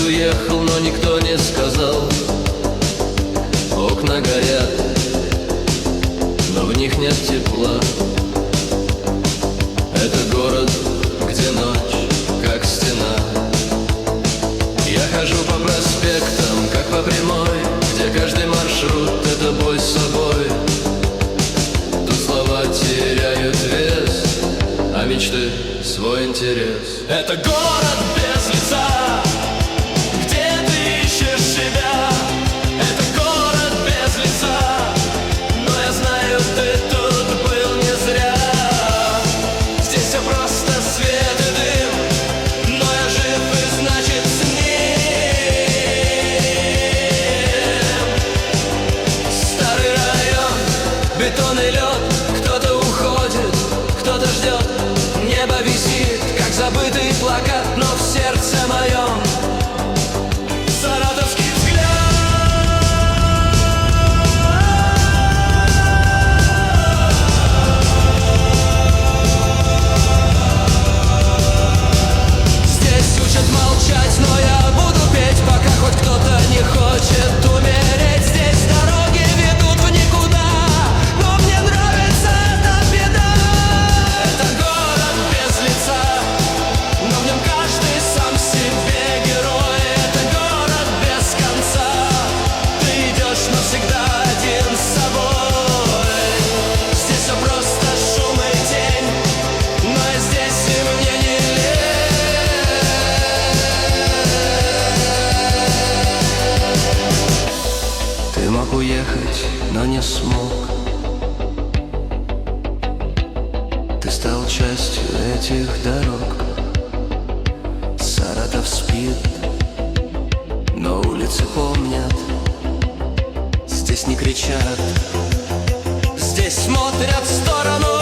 уехал, но никто не сказал. Окна горят, но в них нет тепла. Это город, где ночь, как стена. Я хожу по проспектам, как по прямой, где каждый маршрут — это бой с собой. Тут слова теряют вес, а мечты — свой интерес. Это город без лица, где ты ищешь себя. Это город без лица, но я знаю, ты тут был не зря. Здесь все просто свет и дым, но я жив и значит с ним. Старый район, бетон и лед, кто-то уходит, кто-то ждет. Небо висит, как забытый плакат, но в сердце моем саратовский взгляд. Здесь учат молчать, но я буду петь, пока хоть кто-то не хочет умереть. Здесь дороги ведут в никуда, но мне нравится эта беда. Это город без лица, но в нем каждый сам себе герой. Это город без конца, ты идешь навсегда один с собой. Здесь все просто шум и тень, но я здесь и мне не лень. Ты мог уехать, но не смог. Ты стал частью этих дорог. Саратов спит, но улицы помнят. Здесь не кричат, здесь смотрят в сторону.